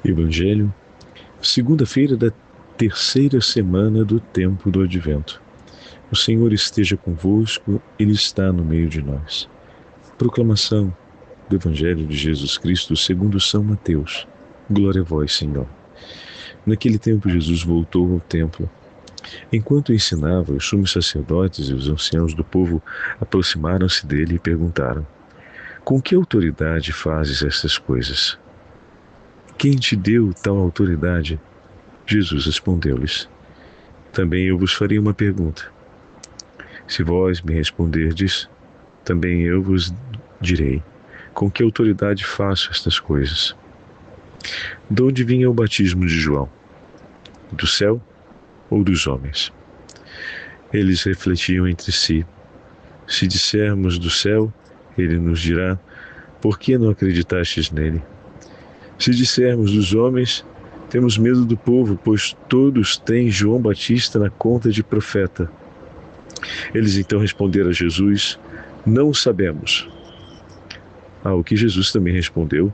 Evangelho, segunda-feira da terceira semana do tempo do Advento. O Senhor esteja convosco, Ele está no meio de nós. Proclamação do Evangelho de Jesus Cristo segundo São Mateus. Glória a vós, Senhor. Naquele tempo Jesus voltou ao templo. Enquanto ensinava, os sumos sacerdotes e os anciãos do povo aproximaram-se dele e perguntaram: com que autoridade fazes estas coisas? Quem te deu tal autoridade? Jesus respondeu-lhes: também eu vos farei uma pergunta. Se vós me responderdes, também eu vos direi: com que autoridade faço estas coisas? De onde vinha o batismo de João? Do céu ou dos homens? Eles refletiam entre si. Se dissermos do céu, ele nos dirá: por que não acreditastes nele? Se dissermos dos homens, temos medo do povo, pois todos têm João Batista na conta de profeta. Eles então responderam a Jesus: não sabemos. Ao que Jesus também respondeu: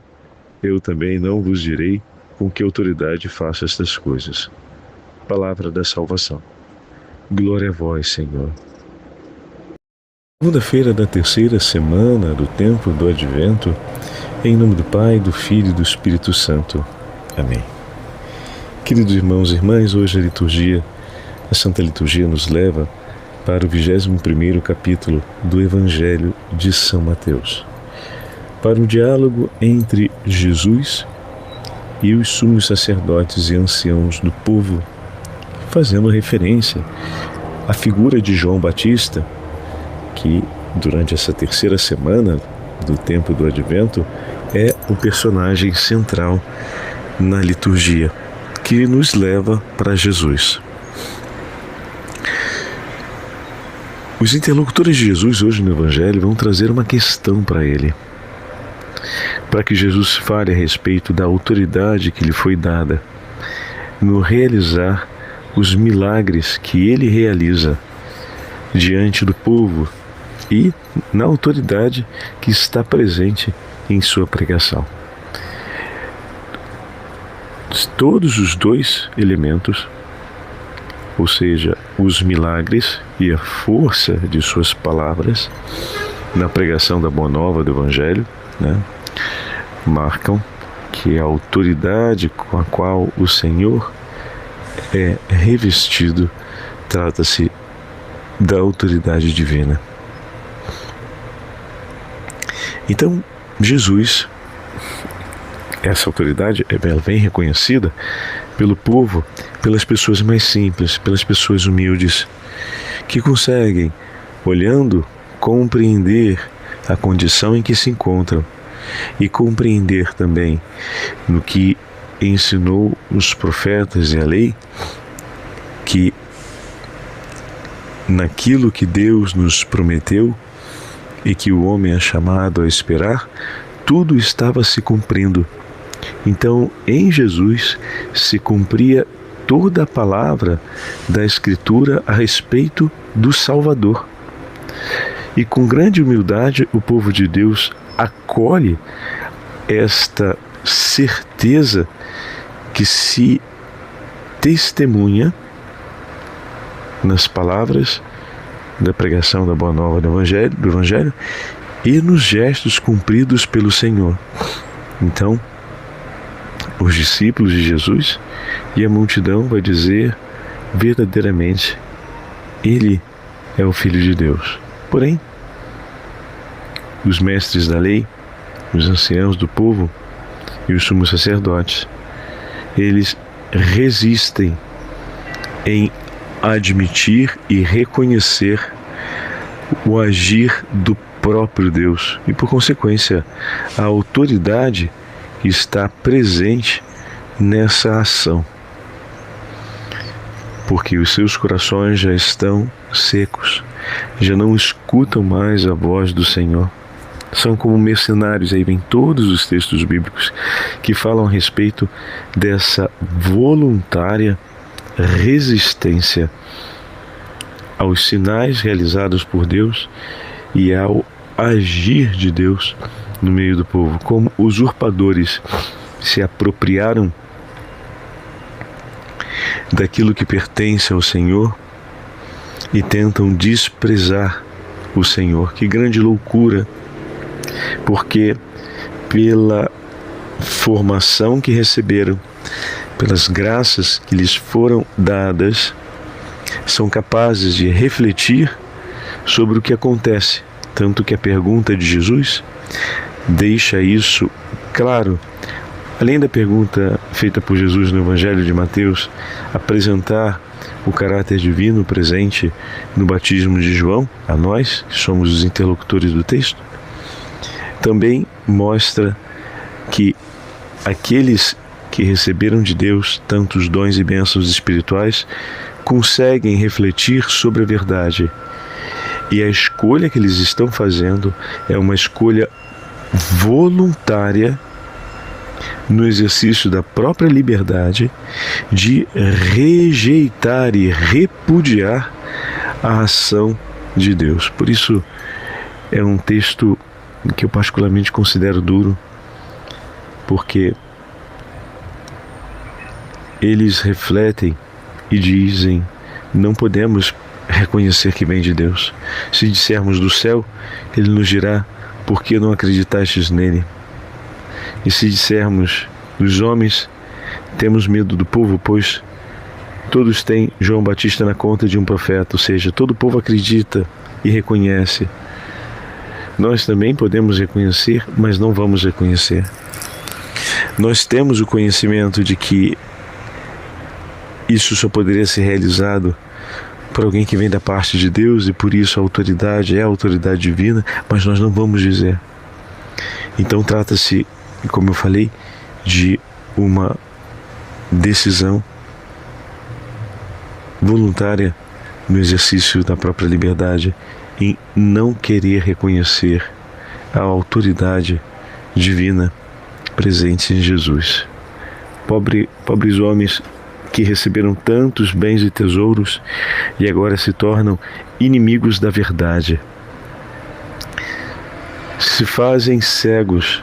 eu também não vos direi com que autoridade faço estas coisas. Palavra da salvação. Glória a vós, Senhor. Segunda-feira da terceira semana do tempo do Advento, em nome do Pai, do Filho e do Espírito Santo. Amém. Queridos irmãos e irmãs, hoje a Santa Liturgia nos leva para o 21º capítulo do Evangelho de São Mateus, para um diálogo entre Jesus e os sumos sacerdotes e anciãos do povo, fazendo referência à figura de João Batista, que durante essa terceira semana do tempo do Advento é o personagem central na liturgia, que nos leva para Jesus. Os interlocutores de Jesus hoje no Evangelho vão trazer uma questão para ele, para que Jesus fale a respeito da autoridade que lhe foi dada no realizar os milagres que ele realiza diante do povo e na autoridade que está presente em sua pregação. Todos os dois elementos, ou seja, os milagres e a força de suas palavras na pregação da Boa Nova do Evangelho, marcam que a autoridade com a qual o Senhor é revestido trata-se da autoridade divina. Então, Jesus, essa autoridade, ela vem reconhecida pelo povo, pelas pessoas mais simples, pelas pessoas humildes, que conseguem, olhando, compreender a condição em que se encontram e compreender também no que ensinou os profetas e a lei, que naquilo que Deus nos prometeu e que o homem é chamado a esperar, tudo estava se cumprindo. Então, em Jesus se cumpria toda a palavra da Escritura a respeito do Salvador. E com grande humildade o povo de Deus acolhe esta certeza que se testemunha nas palavras da pregação da Boa Nova do Evangelho e nos gestos cumpridos pelo Senhor. Então, os discípulos de Jesus e a multidão vai dizer verdadeiramente: Ele é o Filho de Deus. Porém, os mestres da lei, os anciãos do povo e os sumos sacerdotes, eles resistem em admitir e reconhecer o agir do próprio Deus e, por consequência, a autoridade que está presente nessa ação, porque os seus corações já estão secos, já não escutam mais a voz do Senhor. São como mercenários, aí vem todos os textos bíblicos que falam a respeito dessa voluntária resistência aos sinais realizados por Deus e ao agir de Deus no meio do povo, como usurpadores se apropriaram daquilo que pertence ao Senhor e tentam desprezar o Senhor. Que grande loucura! Porque pela formação que receberam, pelas graças que lhes foram dadas, são capazes de refletir sobre o que acontece. Tanto que a pergunta de Jesus deixa isso claro. Além da pergunta feita por Jesus no Evangelho de Mateus, apresentar o caráter divino presente no batismo de João, a nós, que somos os interlocutores do texto, também mostra que aqueles que receberam de Deus tantos dons e bênçãos espirituais conseguem refletir sobre a verdade. E a escolha que eles estão fazendo é uma escolha voluntária, no exercício da própria liberdade, de rejeitar e repudiar a ação de Deus. Por isso, é um texto que eu particularmente considero duro, porque eles refletem e dizem: não podemos reconhecer que vem de Deus. Se dissermos do céu, Ele nos dirá: por que não acreditastes nele? E se dissermos dos homens, temos medo do povo, pois todos têm João Batista na conta de um profeta, ou seja, todo o povo acredita e reconhece. Nós também podemos reconhecer, mas não vamos reconhecer. Nós temos o conhecimento de que isso só poderia ser realizado por alguém que vem da parte de Deus, e por isso a autoridade é a autoridade divina, mas nós não vamos dizer. Então trata-se, como eu falei, de uma decisão voluntária no exercício da própria liberdade em não querer reconhecer a autoridade divina presente em Jesus. Pobres homens que receberam tantos bens e tesouros e agora se tornam inimigos da verdade. Se fazem cegos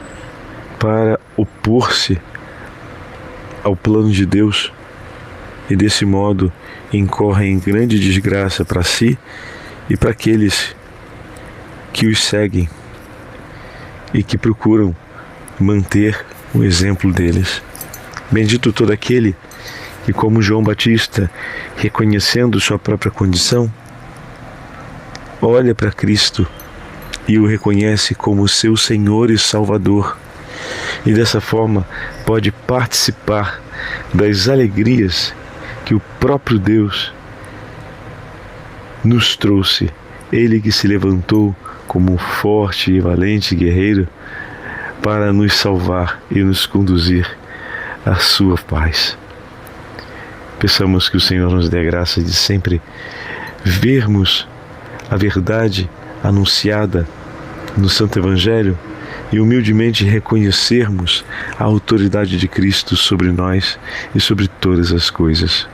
para opor-se ao plano de Deus e desse modo incorrem em grande desgraça para si e para aqueles que os seguem e que procuram manter o exemplo deles. Bendito todo aquele que, como João Batista, reconhecendo sua própria condição, olha para Cristo e o reconhece como seu Senhor e Salvador, e dessa forma pode participar das alegrias que o próprio Deus nos trouxe. Ele que se levantou como um forte e valente guerreiro para nos salvar e nos conduzir à sua paz. Peçamos que o Senhor nos dê a graça de sempre vermos a verdade anunciada no Santo Evangelho e humildemente reconhecermos a autoridade de Cristo sobre nós e sobre todas as coisas.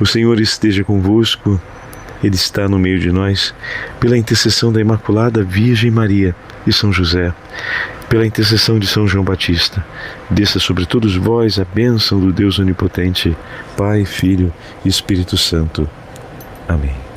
O Senhor esteja convosco, Ele está no meio de nós. Pela intercessão da Imaculada Virgem Maria e São José, pela intercessão de São João Batista, desça sobre todos vós a bênção do Deus Onipotente, Pai, Filho e Espírito Santo. Amém.